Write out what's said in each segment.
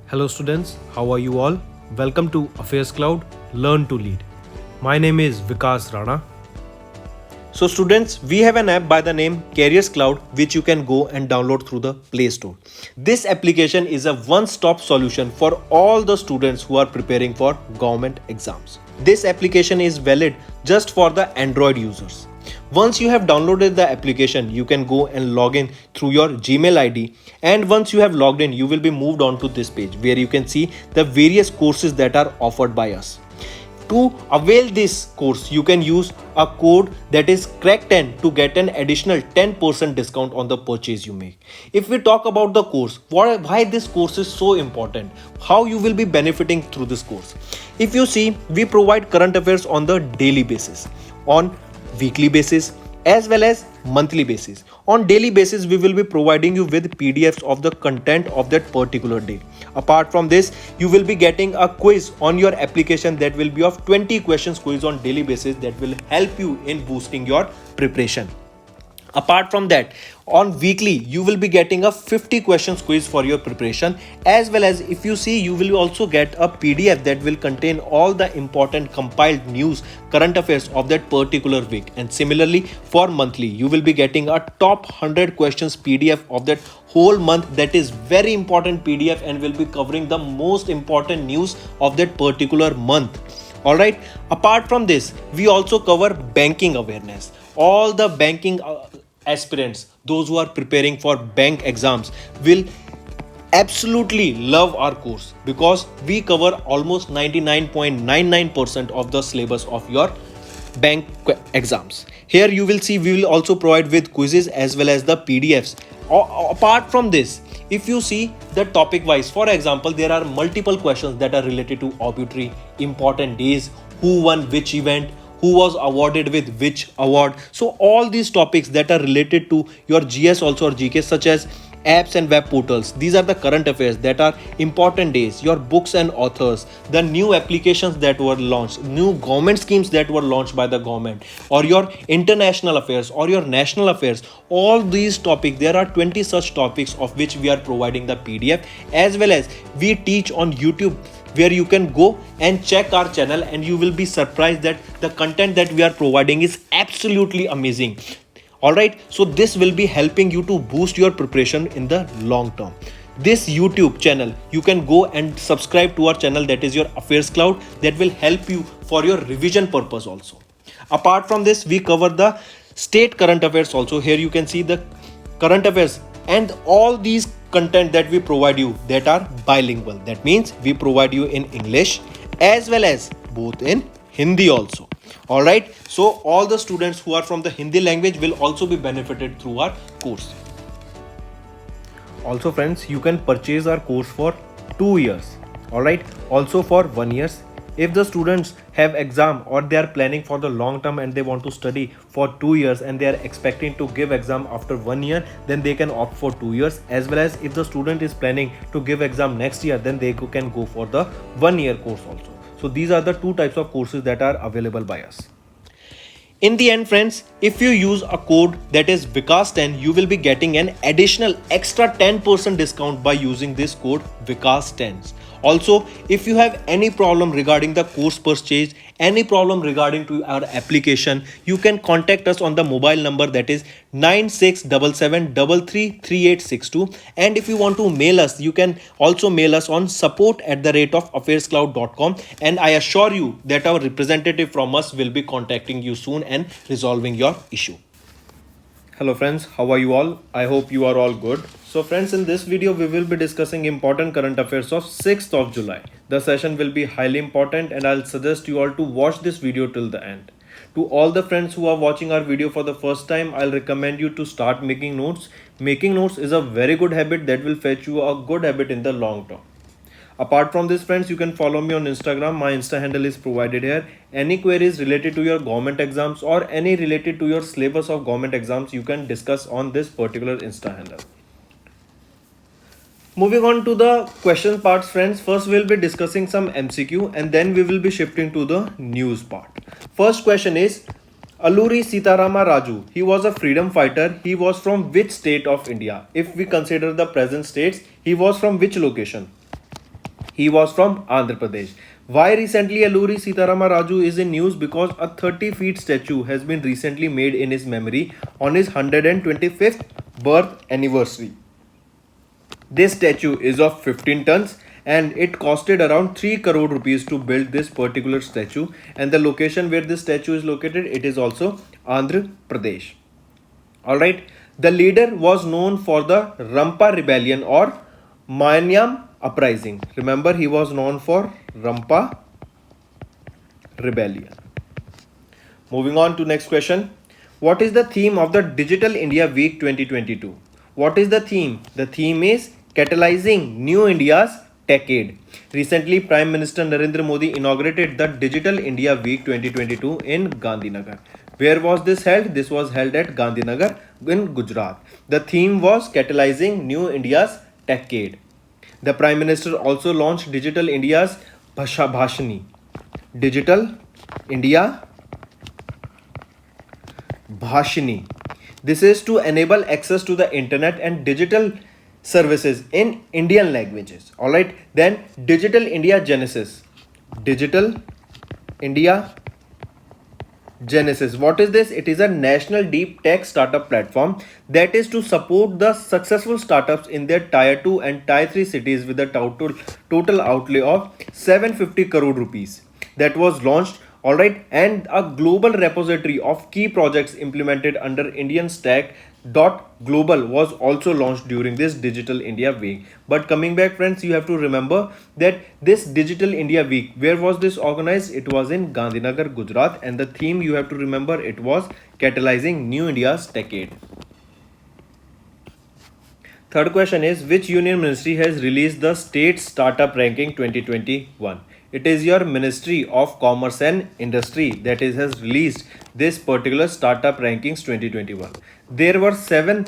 Hello students, how are you all? Welcome to Affairscloud, Learn to Lead. My name is Vikas Rana. So students, we have an app by the name Cloud which you can go and download through the Play Store. This application is a one-stop solution for all the students who are preparing for government exams. This application is valid just for the Android users. Once you have downloaded the application, you can go and log in through your Gmail ID, and once you have logged in, you will be moved on to this page where you can see the various courses that are offered by us. To avail this course, you can use a code that is crack10 to get an additional 10% discount on the purchase you make. If we talk about the course, why this course is so important, how you will be benefiting through this course. If you see, we provide current affairs on the daily basis, on weekly basis, as well as monthly basis. On daily basis, we will be providing you with PDFs of the content of that particular day. Apart from this, you will be getting a quiz on your application that will be of 20 questions quiz on daily basis that will help you in boosting your preparation. Apart from that, on weekly, you will be getting a 50 questions quiz for your preparation, as well as if you see, you will also get a PDF that will contain all the important compiled news, current affairs of that particular week. And similarly, for monthly, you will be getting a top 100 questions PDF of that whole month. That is very important PDF and will be covering the most important news of that particular month. Alright, apart from this, we also cover banking awareness. All the banking aspirants, those who are preparing for bank exams, will absolutely love our course because we cover almost 99.99% of the syllabus of your bank exams. Here you will see we will also provide with quizzes as well as the PDFs. Apart from this, if you see the topic wise, for example, there are multiple questions that are related to obituary, important days, who won which event, who was awarded with which award. So all these topics that are related to your GS also or GK, such as apps and web portals, these are the current affairs that are important days, your books and authors, the new applications that were launched, new government schemes that were launched by the government, or your international affairs or your national affairs. All these topics, there are 20 such topics of which we are providing the PDF, as well as we teach on YouTube, where you can go and check our channel and you will be surprised that the content that we are providing is absolutely amazing. Alright, so this will be helping you to boost your preparation in the long term. This YouTube channel, you can go and subscribe to our channel, that is your Affairscloud, that will help you for your revision purpose also. Apart from this, we cover the state current affairs also. Here you can see the current affairs and all these content that we provide you that are bilingual. That means we provide you in English as well as both in Hindi also. Alright, so all the students who are from the Hindi language will also be benefited through our course. Also friends, you can purchase our course for 2 years. Alright, also for 1 year. If the students have exam or they are planning for the long term and they want to study for 2 years and they are expecting to give exam after 1 year, then they can opt for 2 years. As well as if the student is planning to give exam next year, then they can go for the 1 year course also. So these are the two types of courses that are available by us. In the end friends, if you use a code that is Vikas10, you will be getting an additional extra 10% discount by using this code Vikas10. Also, if you have any problem regarding the course purchase, any problem regarding to our application, you can contact us on the mobile number that is 9677333862. And if you want to mail us, you can also mail us on support@affairscloud.com, and I assure you that our representative from us will be contacting you soon and resolving your issue. Hello friends, how are you all? I hope you are all good. So friends, in this video we will be discussing important current affairs of 6th of July. The session will be highly important and I'll suggest you all to watch this video till the end. To all the friends who are watching our video for the first time, I'll recommend you to start making notes. Making notes is a very good habit that will fetch you a good habit in the long term. Apart from this friends, you can follow me on Instagram. My Insta handle is provided here. Any queries related to your government exams or any related to your syllabus of government exams, you can discuss on this particular Insta handle. Moving on to the question parts friends, first we'll be discussing some MCQ and then we will be shifting to the news part. First question is, Alluri Sitarama Raju, he was a freedom fighter. He was from which state of India? If we consider the present states, he was from which location? He was from Andhra Pradesh. Why recently Alluri Sitarama Raju is in news? Because a 30 feet statue has been recently made in his memory on his 125th birth anniversary. This statue is of 15 tons and it costed around 3 crore rupees to build this particular statue, and the location where this statue is located, it is also Andhra Pradesh. Alright, the leader was known for the Rampa rebellion or Manyam uprising. Remember, he was known for Rampa rebellion. Moving on to next question. What is the theme of the Digital India Week 2022? What is the theme? The theme is Catalyzing New India's Techade. Recently, Prime Minister Narendra Modi inaugurated the Digital India Week 2022 in Gandhinagar. Where was this held? This was held at Gandhinagar in Gujarat. The theme was Catalyzing New India's Techade. The Prime Minister also launched Digital India's Bhashani. Digital India Bhashani. This is to enable access to the internet and digital services in Indian languages. Alright, then Digital India Genesis. Digital India Genesis. What is this? It is a national deep tech startup platform that is to support the successful startups in their tier 2 and tier 3 cities with a total outlay of 750 crore rupees. That was launched. Alright, and a global repository of key projects implemented under Indian Stack Global was also launched during this Digital India Week. But coming back, friends, you have to remember that this Digital India Week, where was this organized? It was in Gandhinagar, Gujarat, and the theme you have to remember, it was Catalyzing New India's Techade. Third question is, which union ministry has released the State Startup Ranking 2021? It is your Ministry of Commerce and Industry that has released this particular Startup Rankings 2021. There were 7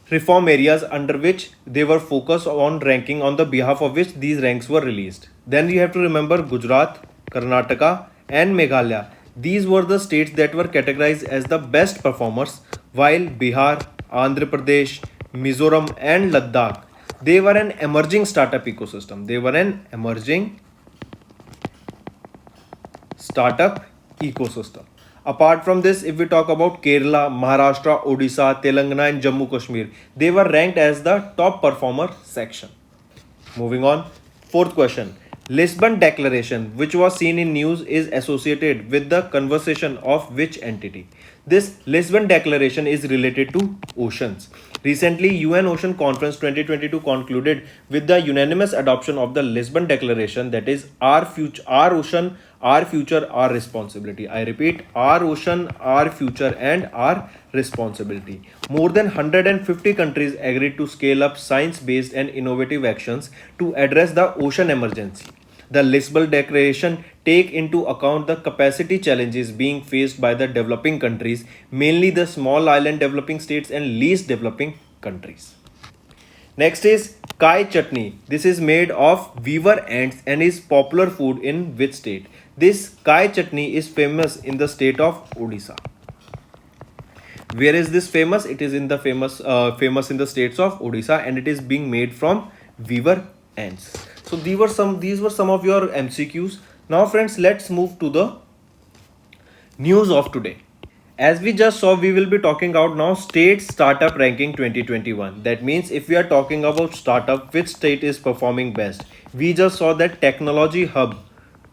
reform areas under which they were focused on ranking, on the behalf of which these ranks were released. Then you have to remember Gujarat, Karnataka and Meghalaya. These were the states that were categorized as the best performers, while Bihar, Andhra Pradesh, Mizoram and Ladakh, they were an emerging startup ecosystem. They were an emerging startup ecosystem. Apart from this, if we talk about Kerala, Maharashtra, Odisha, Telangana and Jammu Kashmir, they were ranked as the top performer section. Moving on, fourth question. Lisbon Declaration, which was seen in news, is associated with the conversation of which entity? This Lisbon Declaration is related to oceans. Recently, UN Ocean Conference 2022 concluded with the unanimous adoption of the Lisbon Declaration, that is our future, our ocean, our future, our responsibility. I repeat, our ocean, our future and our responsibility. More than 150 countries agreed to scale up science-based and innovative actions to address the ocean emergency. The Lisbon Declaration take into account the capacity challenges being faced by the developing countries, mainly the small island developing states and least developing countries. Next is Kai chutney. This is made of weaver ants and is popular food in which state? This Kai chutney is famous in the state of Odisha. Where is this famous? It is in the famous in the states of Odisha, and it is being made from weaver ants. So these were some of your MCQs. Now friends, let's move to the news of today. As we just saw, we will be talking about now State Startup Ranking 2021. That means if we are talking about startup, which state is performing best? We just saw that Technology Hub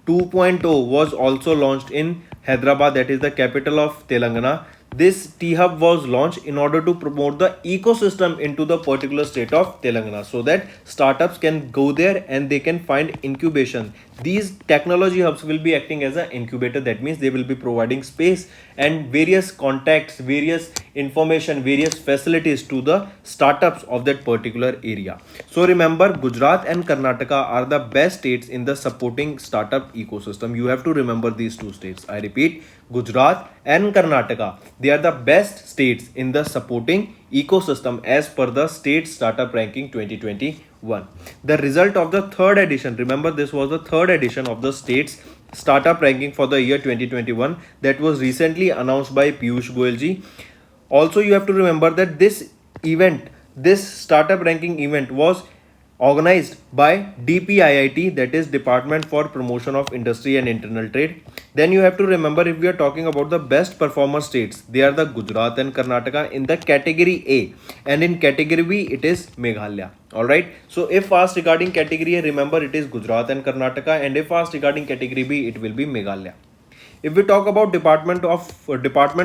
2.0 was also launched in Hyderabad, that is the capital of Telangana. This T-Hub was launched in order to promote the ecosystem into the particular state of Telangana, so that startups can go there and they can find incubation. These technology hubs will be acting as an incubator. That means they will be providing space and various contacts, various information, various facilities to the startups of that particular area. So remember, Gujarat and Karnataka are the best states in the supporting startup ecosystem. You have to remember these two states. I repeat, Gujarat and Karnataka, they are the best states in the supporting ecosystem as per the State Startup Ranking 2021. The result of the third edition, remember this was the third edition of the State's Startup Ranking for the year 2021 that was recently announced by Piyush Goyal ji. Also, you have to remember that this event, this Startup Ranking event was organized by DPIIT, that is Department for Promotion of Industry and Internal Trade. Then you have to remember, if we are talking about the best performer states, they are the Gujarat and Karnataka in the category A, and in category B it is Meghalaya. Alright, so if asked regarding category A, remember it is Gujarat and Karnataka, and if asked regarding category B, it will be Meghalaya. If we talk about Department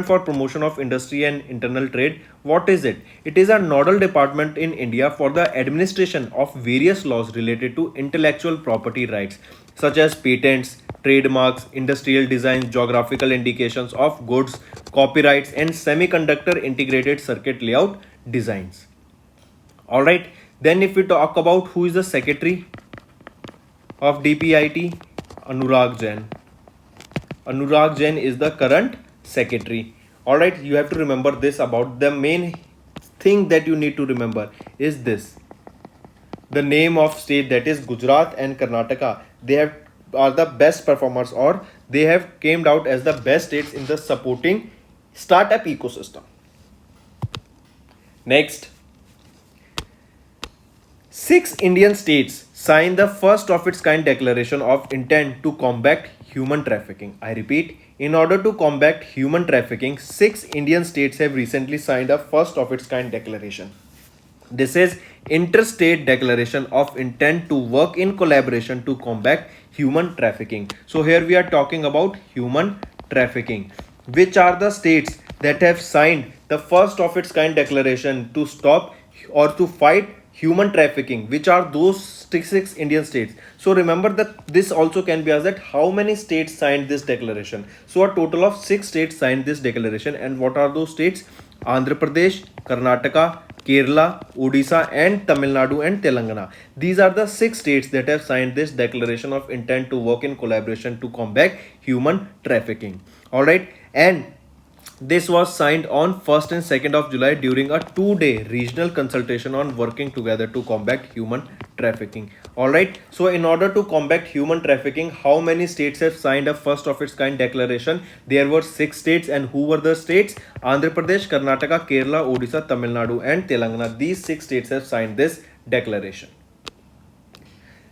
for Promotion of Industry and Internal Trade, what is it? It is a nodal department in India for the administration of various laws related to intellectual property rights, such as patents, trademarks, industrial designs, geographical indications of goods, copyrights, and semiconductor integrated circuit layout designs. Alright, then if we talk about who is the secretary of DPIT, Anurag Jain. Anurag Jain is the current secretary. Alright, you have to remember this. About the main thing that you need to remember is this: the name of state, that is Gujarat and Karnataka, they are the best performers, or they have came out as the best states in the supporting startup ecosystem. Next, 6 Indian states signed the first of its kind declaration of intent to combat human trafficking. I repeat, in order to combat human trafficking, 6 Indian states have recently signed a first of its kind declaration. This is interstate declaration of intent to work in collaboration to combat human trafficking. So here we are talking about human trafficking. Which are the states that have signed the first of its kind declaration to stop or to fight human trafficking? Which are those 6 Indian states? So remember that this also can be asked, that how many states signed this declaration. So a total of 6 states signed this declaration. And what are those states? Andhra Pradesh, Karnataka, Kerala, Odisha, and Tamil Nadu and Telangana. These are the 6 states that have signed this declaration of intent to work in collaboration to combat human trafficking. Alright, and this was signed on 1st and 2nd of July during a 2-day regional consultation on working together to combat human trafficking. Alright, so in order to combat human trafficking, how many states have signed a first of its kind declaration? There were 6 states, and who were the states? Andhra Pradesh, Karnataka, Kerala, Odisha, Tamil Nadu, and Telangana. These 6 states have signed this declaration.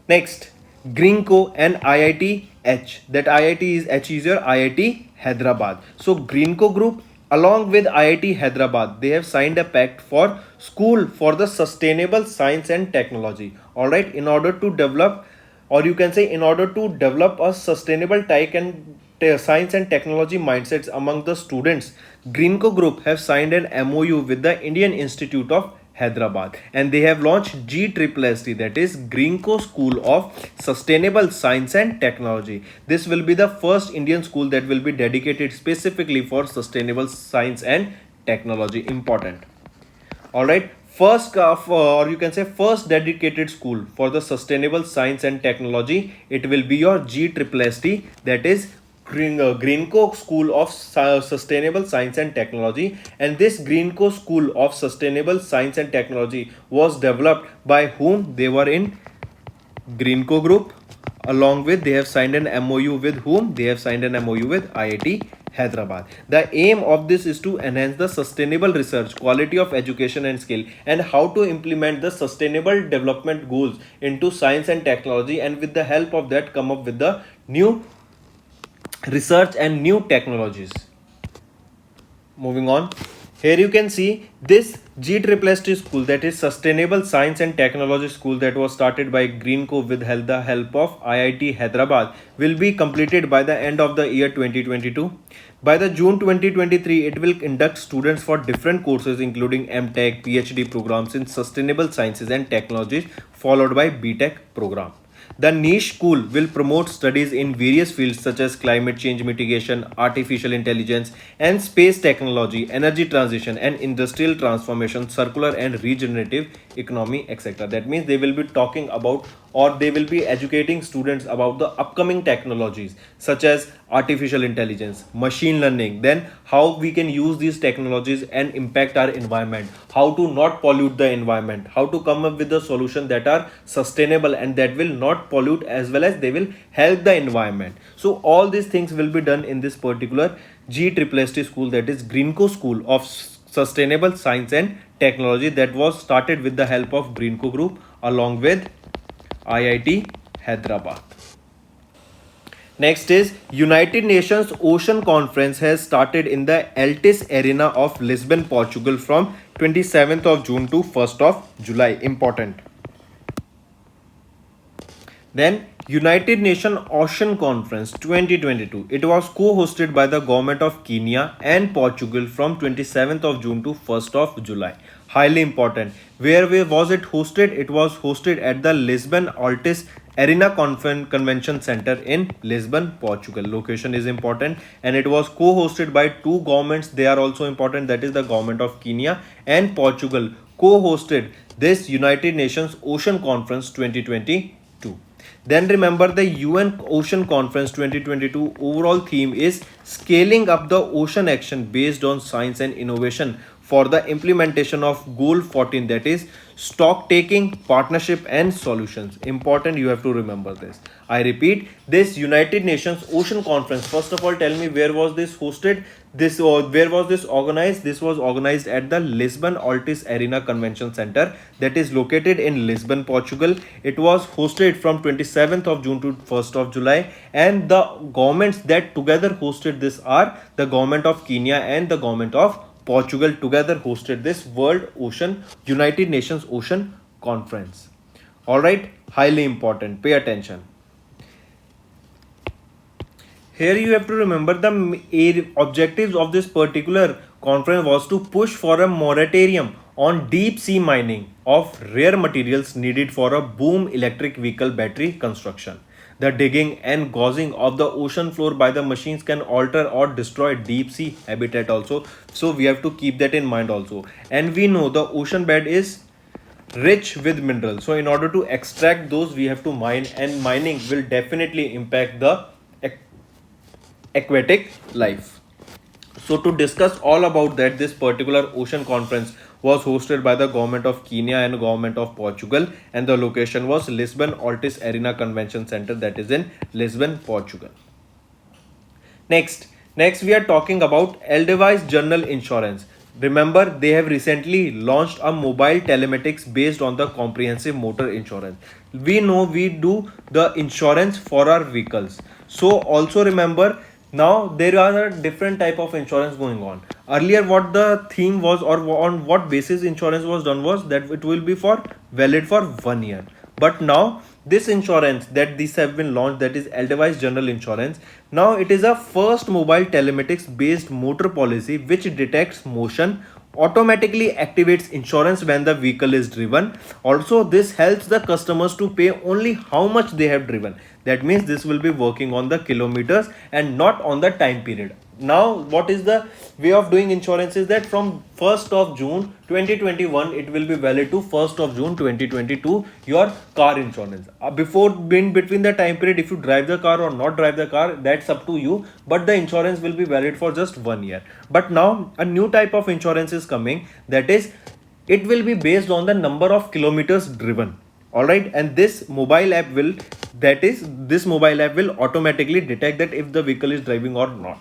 Next, Greenco and IIT H. That IIT is H is your IIT Hyderabad. So Greenco Group along with IIT Hyderabad, they have signed a pact for School for the Sustainable Science and Technology. Alright, in order to develop, or you can say in order to develop a sustainable tech and science and technology mindsets among the students, Greenco Group have signed an MOU with the Indian Institute of Hyderabad, and they have launched GSST, that is Greenco School of Sustainable Science and Technology. This will be the first Indian school that will be dedicated specifically for sustainable science and technology. Important. Alright, first or you can say first dedicated school for the sustainable science and technology, it will be your GSST, that is Greenco School of Sustainable Science and Technology. And this Greenco School of Sustainable Science and Technology was developed by whom? They were in Greenco Group, along with they have signed an MOU with whom? They have signed an MOU with IIT Hyderabad. The aim of this is to enhance the sustainable research, quality of education and skill, and how to implement the sustainable development goals into science and technology, and with the help of that come up with the new research and new technologies. Moving on, here you can see this GSST school, that is Sustainable Science and Technology School, that was started by Greenco with the help of IIT Hyderabad, will be completed by the end of the year 2022. By the June 2023, it will induct students for different courses including MTech, PhD programs in sustainable sciences and technologies, followed by BTech program. The niche school will promote studies in various fields such as climate change mitigation, artificial intelligence and space technology, energy transition and industrial transformation, circular and regenerative economy, etc. That means they will be talking about, or they will be educating students about the upcoming technologies such as artificial intelligence, machine learning, then how we can use these technologies and impact our environment, how to not pollute the environment, how to come up with the solutions that are sustainable and that will not pollute, as well as they will help the environment. So all these things will be done in this particular GSST school, that is Greenco School of Sustainable Science and Technology, that was started with the help of Greenco Group along with IIT Hyderabad. Next is United Nations Ocean Conference has started in the Altis Arena of Lisbon, Portugal from 27th of June to 1st of July. Important. Then United Nations Ocean Conference 2022. It was co-hosted by the government of Kenya and Portugal from 27th of June to 1st of July. Highly important. Where was it hosted? It was hosted at the Lisbon Altis Arena Convention Center in Lisbon, Portugal. Location is important, and it was co-hosted by two governments. They are also important. That is the government of Kenya and Portugal co-hosted this United Nations Ocean Conference 2022. Then remember the UN Ocean Conference 2022 overall theme is scaling up the ocean action based on science and innovation for the implementation of goal 14, that is stock taking, partnership and solutions. Important, you have to remember this. I repeat, this United Nations Ocean Conference, first of all tell me where was this hosted, where was this organized? This was organized at the Lisbon Altis Arena Convention Center that is located in Lisbon, Portugal. It was hosted from 27th of June to 1st of July, and the governments that together hosted this are the government of Kenya and the government of Portugal together hosted this World Ocean United Nations Ocean Conference. Alright, highly important, pay attention. Here you have to remember the objectives of this particular conference was to push for a moratorium on deep sea mining of rare materials needed for a boom electric vehicle battery construction. The digging and gauzing of the ocean floor by the machines can alter or destroy deep sea habitat also. So we have to keep that in mind also. And we know the ocean bed is rich with minerals. So in order to extract those, we have to mine, and mining will definitely impact the aquatic life. So to discuss all about that, this particular ocean conference was hosted by the government of Kenya and government of Portugal, and the location was Lisbon Altis Arena Convention Center, that is in Lisbon, Portugal. Next we are talking about Edelweiss General Insurance. Remember, they have recently launched a mobile telematics based on the comprehensive motor insurance. We know we do the insurance for our vehicles. So also remember, now there are a different type of insurance going on. Earlier what the theme was, or on what basis insurance was done, was that it will be valid for 1 year. But now this insurance that these have been launched, that is Edelweiss General Insurance. Now it is a first mobile telematics based motor policy which detects motion, automatically activates insurance when the vehicle is driven. Also this helps the customers to pay only how much they have driven. That means this will be working on the kilometers and not on the time period. Now what is the way of doing insurance is that from 1st of June 2021 it will be valid to 1st of June 2022 your car insurance. Before being between the time period, if you drive the car or not drive the car, that's up to you, but the insurance will be valid for just 1 year. But now a new type of insurance is coming, that is it will be based on the number of kilometers driven. Alright, and this mobile app will automatically detect that if the vehicle is driving or not.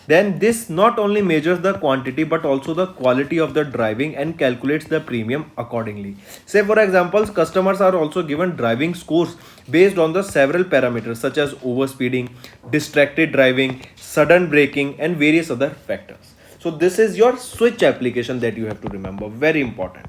Then this not only measures the quantity but also the quality of the driving and calculates the premium accordingly. Say for example, customers are also given driving scores based on the several parameters such as overspeeding, distracted driving, sudden braking and various other factors. So this is your switch application that you have to remember, very important.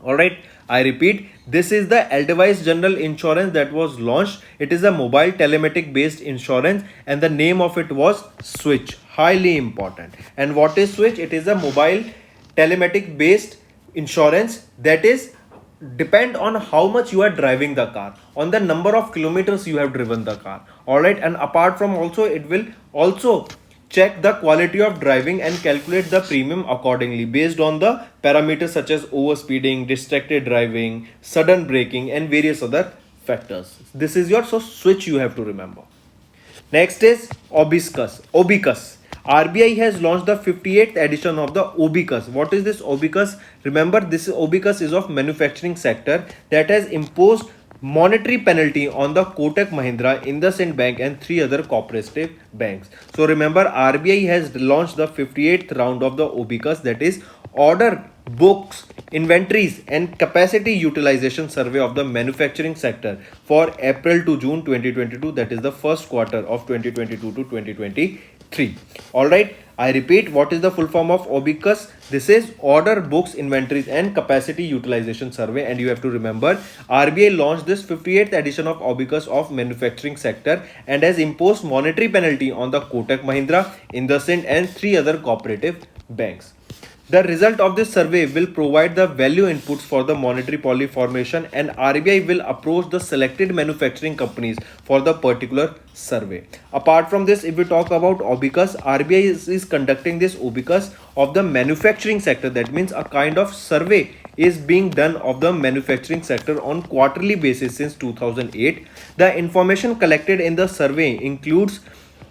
Alright, I repeat, this is the Edelweiss General Insurance that was launched. It is a mobile telematic based insurance and the name of it was Switch. Highly important. And what is Switch? It is a mobile telematic based insurance that is depend on how much you are driving the car, on the number of kilometers you have driven the car. Alright, and apart from also, it will also check the quality of driving and calculate the premium accordingly based on the parameters such as overspeeding, distracted driving, sudden braking and various other factors. This is your switch you have to remember. Next is Obicus. RBI has launched the 58th edition of the Obicus. What is this Obicus? Remember, this Obicus is of manufacturing sector that has imposed monetary penalty on the Kotak Mahindra, IndusInd Bank and 3 other cooperative banks. So remember, RBI has launched the 58th round of the Obicus, that is order books, inventories and capacity utilization survey of the manufacturing sector for April to June 2022, that is the first quarter of 2022 to 2023. Alright, I repeat, what is the full form of OBICUS? This is order books, inventories and capacity utilization survey, and you have to remember RBI launched this 58th edition of OBICUS of manufacturing sector and has imposed monetary penalty on the Kotak Mahindra, IndusInd and 3 other cooperative banks. The result of this survey will provide the value inputs for the monetary policy formation, and RBI will approach the selected manufacturing companies for the particular survey. Apart from this, if we talk about OBICUS, RBI is conducting this OBICUS of the manufacturing sector. That means a kind of survey is being done of the manufacturing sector on quarterly basis since 2008. The information collected in the survey includes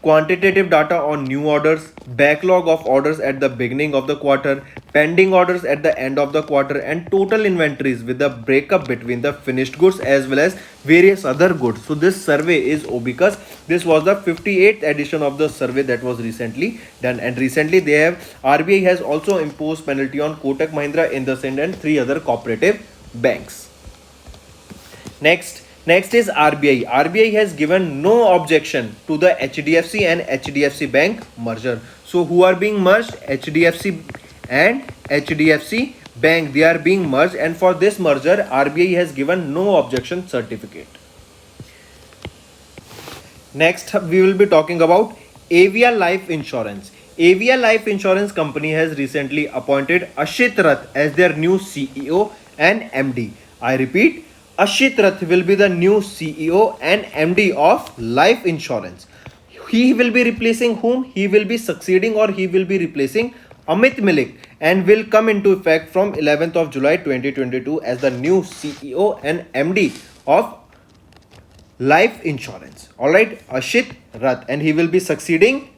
quantitative data on new orders, backlog of orders at the beginning of the quarter, pending orders at the end of the quarter, and total inventories with the breakup between the finished goods as well as various other goods. So this survey is OBICUS. This was the 58th edition of the survey that was recently done, and recently RBI has also imposed penalty on Kotak Mahindra, IndusInd and 3 other cooperative banks. Next is RBI. RBI has given no objection to the HDFC and HDFC Bank merger. So who are being merged? HDFC and HDFC Bank. They are being merged, and for this merger RBI has given no objection certificate. Next we will be talking about Avia Life Insurance. Avia Life Insurance Company has recently appointed Ashit Rath as their new CEO and MD. I repeat, Ashit Rath will be the new CEO and MD of life insurance. He will be replacing whom? He will be succeeding, or he will be replacing Amit Malik, and will come into effect from 11th of July 2022 as the new CEO and MD of life insurance. Alright, Ashit Rath, and he will be succeeding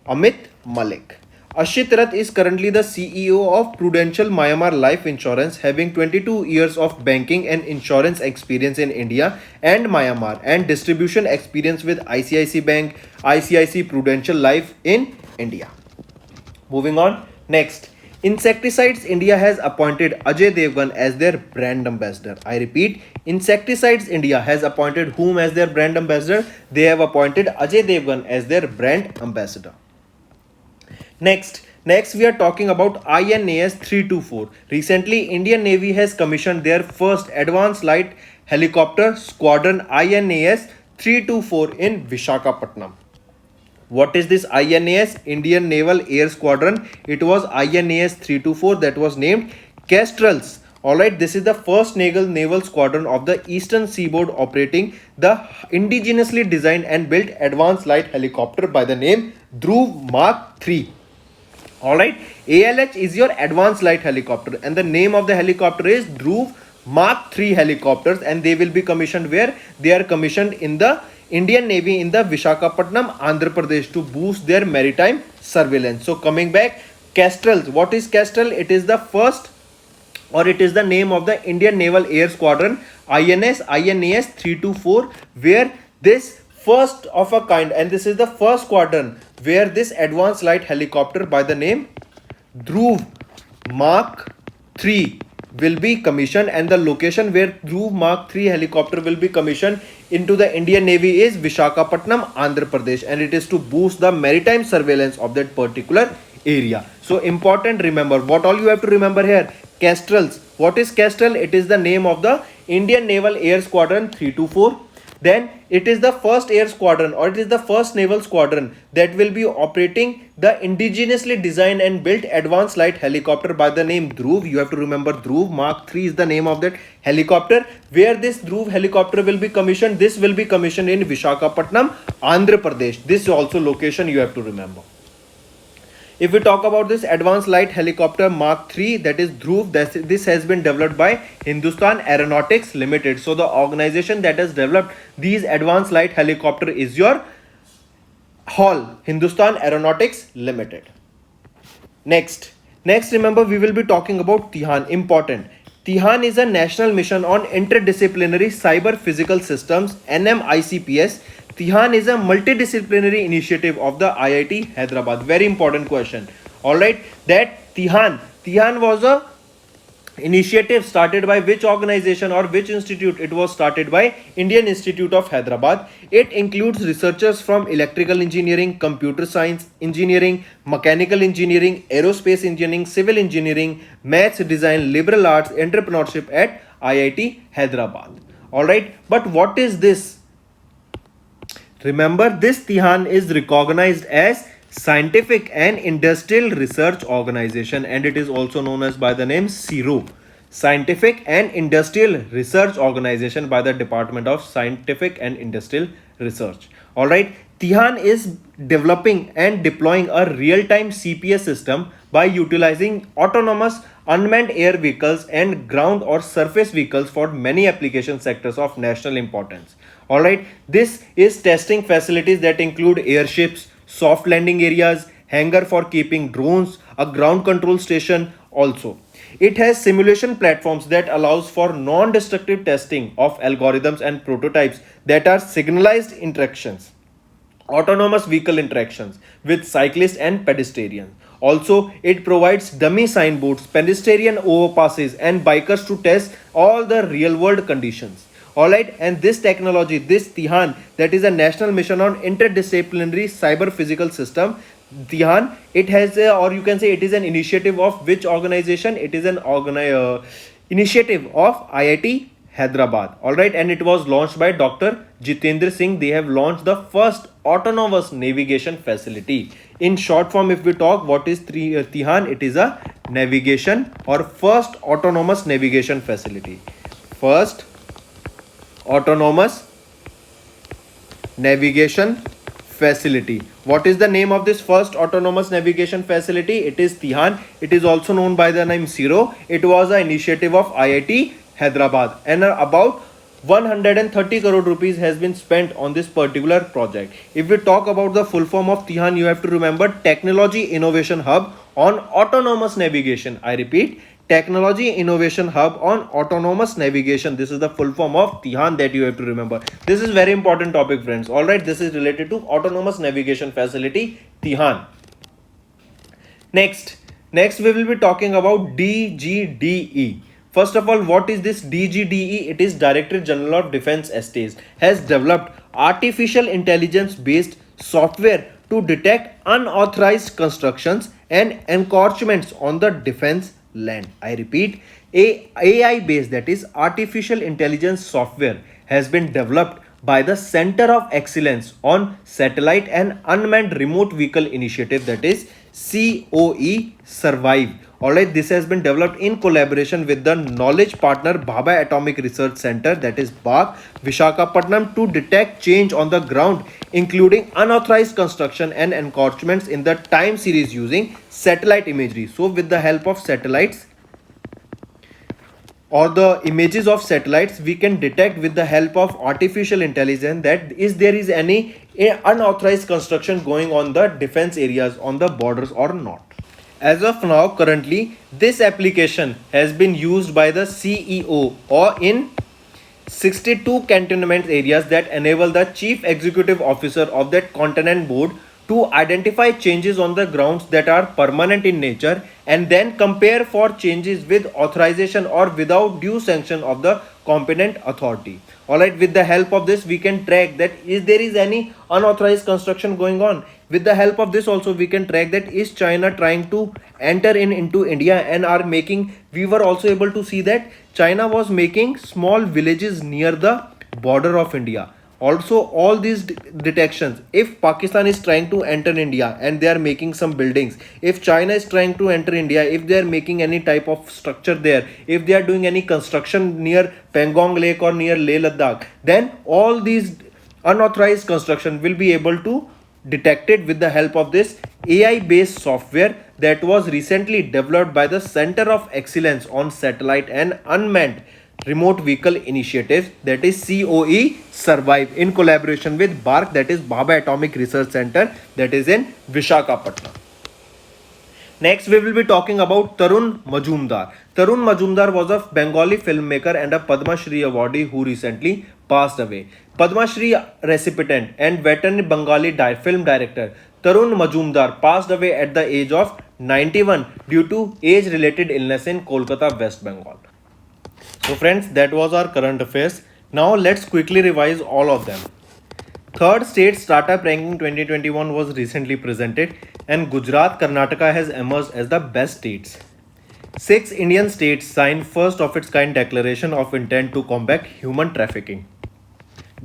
Amit Malik. Ashit Rath is currently the CEO of Prudential Myanmar Life Insurance, having 22 years of banking and insurance experience in India and Myanmar, and distribution experience with ICICI Bank, ICICI Prudential Life in India. Moving on, next, Insecticides India has appointed Ajay Devgan as their brand ambassador. I repeat, Insecticides India has appointed whom as their brand ambassador? They have appointed Ajay Devgan as their brand ambassador. Next we are talking about INAS 324. Recently, Indian Navy has commissioned their first advanced light helicopter squadron INAS 324 in Visakhapatnam. What is this INAS? Indian Naval Air Squadron. It was INAS 324 that was named Kestrels. Alright, this is the first naval squadron of the Eastern Seaboard operating the indigenously designed and built advanced light helicopter by the name Dhruv Mark III. Alright, ALH is your advanced light helicopter, and the name of the helicopter is Dhruv Mark III helicopters, and they will be commissioned where? They are commissioned in the Indian Navy in the Visakhapatnam, Andhra Pradesh, to boost their maritime surveillance. So coming back, Kestrels. What is Kestrel? It is the first, or it is the name of the Indian Naval Air Squadron INAS 324, where this first of a kind, and this is the first squadron where this advanced light helicopter by the name Dhruv Mark III will be commissioned, and the location where Dhruv Mark III helicopter will be commissioned into the Indian Navy is Visakhapatnam, Andhra Pradesh, and it is to boost the maritime surveillance of that particular area. So important, remember what all you have to remember here. Kestrels. What is Kestrel? It is the name of the Indian Naval Air Squadron 324. Then it is the first air squadron, or it is the first naval squadron that will be operating the indigenously designed and built advanced light helicopter by the name Dhruv. You have to remember Dhruv Mark III is the name of that helicopter. Where this Dhruv helicopter will be commissioned? This will be commissioned in Visakhapatnam, Andhra Pradesh. This also location you have to remember. If we talk about this advanced light helicopter Mark III, that is Dhruv, this has been developed by Hindustan Aeronautics Limited. So the organization that has developed these advanced light helicopter is your HAL, Hindustan Aeronautics Limited. Next remember we will be talking about TIHAN. Important. TIHAN is a national mission on interdisciplinary cyber physical systems, NMICPS. TIHAN is a multidisciplinary initiative of the IIT Hyderabad. Very important question. Alright, that TIHAN Tihan was a initiative started by which organization or which institute? It was started by Indian Institute of Hyderabad. It includes researchers from electrical engineering, computer science engineering, mechanical engineering, aerospace engineering, civil engineering, maths, design, liberal arts, entrepreneurship at IIT Hyderabad. Alright, but what is this? Remember, this Tihan is recognized as Scientific and Industrial Research Organization, and it is also known as by the name CIRO, Scientific and Industrial Research Organization by the Department of Scientific and Industrial Research. Alright, Tihan is developing and deploying a real-time CPS system by utilizing autonomous unmanned air vehicles and ground or surface vehicles for many application sectors of national importance. Alright, this is testing facilities that include airships, soft landing areas, hangar for keeping drones, a ground control station also. It has simulation platforms that allows for non-destructive testing of algorithms and prototypes that are signalized interactions, autonomous vehicle interactions with cyclists and pedestrians. Also, it provides dummy signboards, pedestrian overpasses and bikers to test all the real world conditions. Alright, and this technology, this Tihan, that is a national mission on interdisciplinary cyber physical system. Tihan, it has a, or you can say it is an initiative of which organization? It is an initiative of IIT Hyderabad. Alright, and it was launched by Dr. Jitendra Singh. They have launched the first autonomous navigation facility. In short form, if we talk, what is Tihan? It is a navigation or first autonomous navigation facility. First autonomous navigation facility. What is the name of this first autonomous navigation facility? It is Tihan. It is also known by the name CIRO. It was an initiative of IIT Hyderabad, and about 130 crore rupees has been spent on this particular project. If we talk about the full form of Tihan, you have to remember Technology Innovation Hub on Autonomous Navigation. I repeat, Technology Innovation Hub on Autonomous Navigation. This is the full form of Tihan that you have to remember. This is very important topic, friends. Alright, this is related to Autonomous Navigation Facility, Tihan. Next we will be talking about DGDE. First of all, what is this DGDE? It is Directorate General of Defense Estates, has developed artificial intelligence based software to detect unauthorized constructions and encroachments on the defense land. I repeat, AI based, that is artificial intelligence software, has been developed by the Center of Excellence on Satellite and Unmanned Remote Vehicle Initiative, that is COE Survive. Alright, this has been developed in collaboration with the knowledge partner Bhabha Atomic Research Center, that is BARC, Visakhapatnam, to detect change on the ground, including unauthorized construction and encroachments in the time series using satellite imagery. So with the help of satellites or the images of satellites, we can detect with the help of artificial intelligence that there is any unauthorized construction going on the defense areas on the borders or not. As of now, currently, this application has been used by the CEO or in 62 cantonment areas that enable the Chief Executive Officer of that continent board to identify changes on the grounds that are permanent in nature and then compare for changes with authorization or without due sanction of the competent authority. Alright, with the help of this, we can track that there is any unauthorized construction going on. With the help of this also, we can track that is China trying to enter into India and are making, we were also able to see that China was making small villages near the border of India. Also, all these detections, if Pakistan is trying to enter India and they are making some buildings, if China is trying to enter India, if they are making any type of structure there, if they are doing any construction near Pangong Lake or near Leh Ladakh, then all these unauthorized construction will be able to detect it with the help of this AI based software that was recently developed by the Center of Excellence on Satellite and Unmanned Remote Vehicle Initiative, that is COE Survive, in collaboration with BARC, that is Bhabha Atomic Research Center, that is in Visakhapatnam. Next, we will be talking about Tarun Majumdar. Tarun Majumdar was a Bengali filmmaker and a Padma Shri awardee who recently passed away. Padma Shri recipient and veteran Bengali film director Tarun Majumdar passed away at the age of 91 due to age-related illness in Kolkata, West Bengal. So friends, that was our current affairs. Now let's quickly revise all of them. Third state startup ranking 2021 was recently presented and Gujarat, Karnataka has emerged as the best states. 6 Indian states signed first of its kind declaration of intent to combat human trafficking.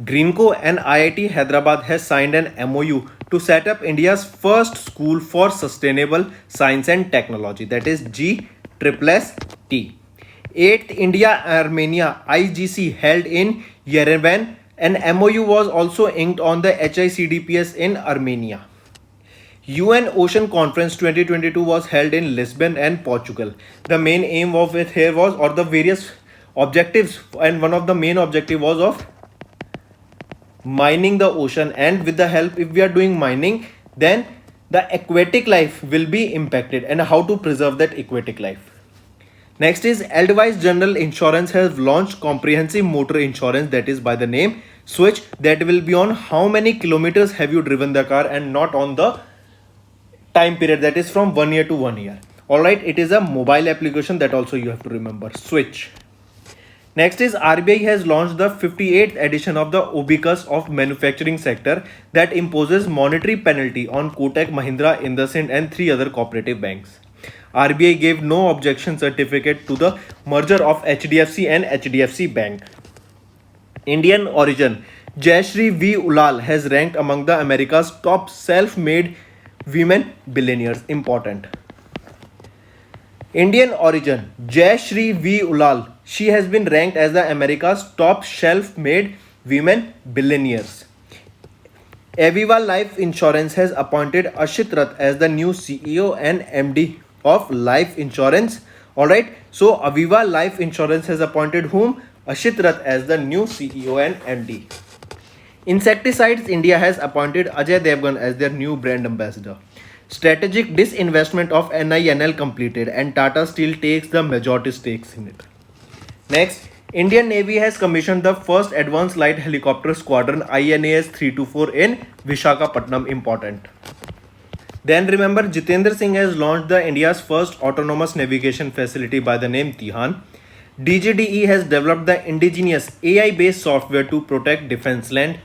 Greenco and IIT Hyderabad has signed an MOU to set up India's first school for sustainable science and technology, that is GSST. 8th India Armenia IGC held in Yerevan. An MOU was also inked on the HICDPS in Armenia. UN Ocean Conference 2022 was held in Lisbon and Portugal. The main aim of it here was, or the various objectives, and one of the main objective was of mining the ocean, and with the help, if we are doing mining, then the aquatic life will be impacted, and how to preserve that aquatic life. Next is Edelweiss General Insurance has launched comprehensive motor insurance, that is by the name Switch, that will be on how many kilometers have you driven the car and not on the time period, that is from 1 year to 1 year. Alright, it is a mobile application, that also you have to remember, Switch. Next is RBI has launched the 58th edition of the Vikas of manufacturing sector that imposes monetary penalty on Kotak Mahindra, IndusInd and 3 other cooperative banks. RBI gave no objection certificate to the merger of HDFC and HDFC Bank. Indian origin Jayashree V. Ulal has ranked among the America's top self-made women billionaires. Important. Indian origin Jayashree V. Ulal. She has been ranked as the America's top self-made women billionaires. Aviva Life Insurance has appointed Ashit Rath as the new CEO and MD of life insurance. Alright, so Aviva Life Insurance has appointed whom? Ashit Rath as the new CEO and MD. Insecticides India has appointed Ajay Devgan as their new brand ambassador. Strategic disinvestment of NINL completed and Tata Steel takes the majority stakes in it. Next, Indian Navy has commissioned the first Advanced Light Helicopter Squadron INAS 324 in Vishakhapatnam. Important. Then remember, Jitendra Singh has launched the India's first autonomous navigation facility by the name Tihan. DGDE has developed the indigenous AI-based software to protect defense land.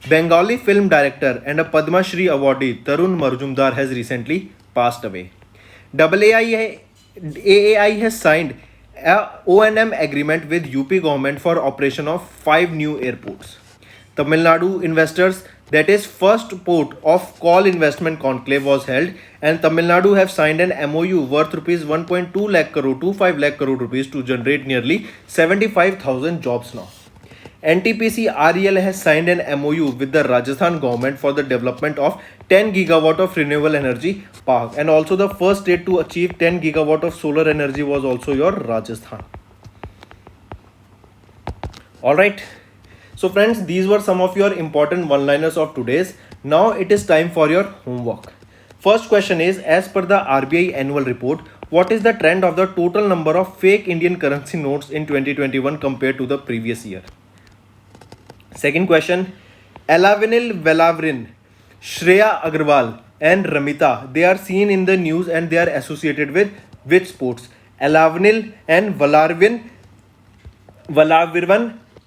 Bengali film director and a Padma Shri awardee Tarun Majumdar has recently passed away. AAI has signed a O&M agreement with UP government for operation of 5 new airports. Tamil Nadu investors, that is first port of call investment conclave was held, and Tamil Nadu have signed an MOU worth rupees 1.2 lakh crore to 5 lakh crore rupees to generate nearly 75,000 jobs now. NTPC REL has signed an MOU with the Rajasthan government for the development of 10 gigawatt of renewable energy park, and also the first state to achieve 10 gigawatt of solar energy was also your Rajasthan. Alright. So friends, these were some of your important one-liners of today's. Now it is time for your homework. First question is, as per the RBI annual report, what is the trend of the total number of fake Indian currency notes in 2021 compared to the previous year? Second question, Alavinil Velavrin, Shreya Agarwal and Ramita, they are seen in the news and they are associated with which sports? Alavinil and Valavirvan,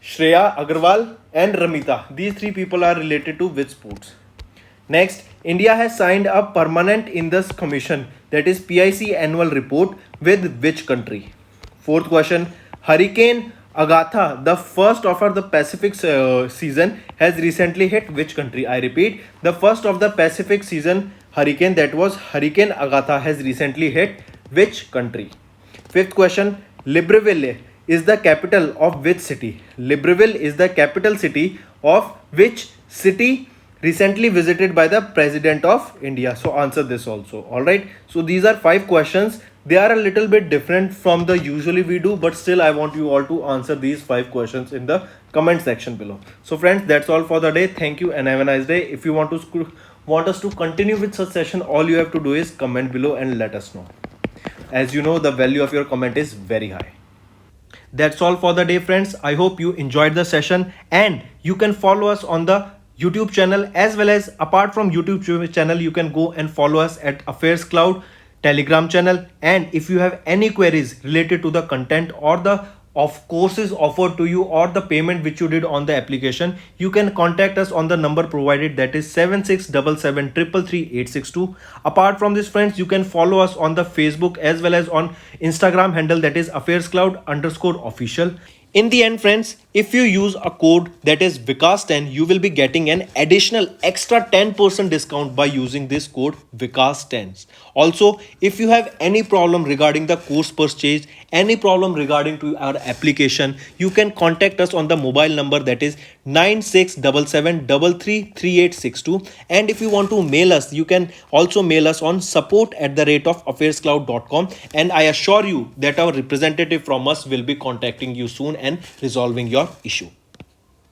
Shreya Agarwal and Ramita. These 3 people are related to which sports? Next, India has signed a permanent Indus Commission, that is PIC annual report, with which country? Fourth question, Hurricane Agatha, the first of the Pacific season, has recently hit which country? I repeat, the first of the Pacific season hurricane, that was Hurricane Agatha, has recently hit which country? Fifth question, Libreville is the capital of which city? Libreville is the capital city of which city recently visited by the President of India? So answer this also. Alright. So these are 5 questions. They are a little bit different from the usually we do, but still I want you all to answer these 5 questions in the comment section below. So friends, that's all for the day. Thank you and have a nice day. If you want us to continue with such session, all you have to do is comment below and let us know. As you know, the value of your comment is very high. That's all for the day, friends. I hope you enjoyed the session and you can follow us on the YouTube channel, as well as apart from YouTube channel, you can go and follow us at Affairscloud Telegram channel. And if you have any queries related to the content or the of courses offered to you or the payment which you did on the application, you can contact us on the number provided, that is 7677333862. Apart from this friends, you can follow us on the Facebook as well as on Instagram handle, that is Affairscloud_official. In the end friends, if you use a code that is Vikas10, you will be getting an additional extra 10% discount by using this code Vikas10. Also, if you have any problem regarding the course purchase, any problem regarding to our application, you can contact us on the mobile number, that is 9677333862. And if you want to mail us, you can also mail us on support@affairscloud.com, and I assure you that our representative from us will be contacting you soon and resolving your issue.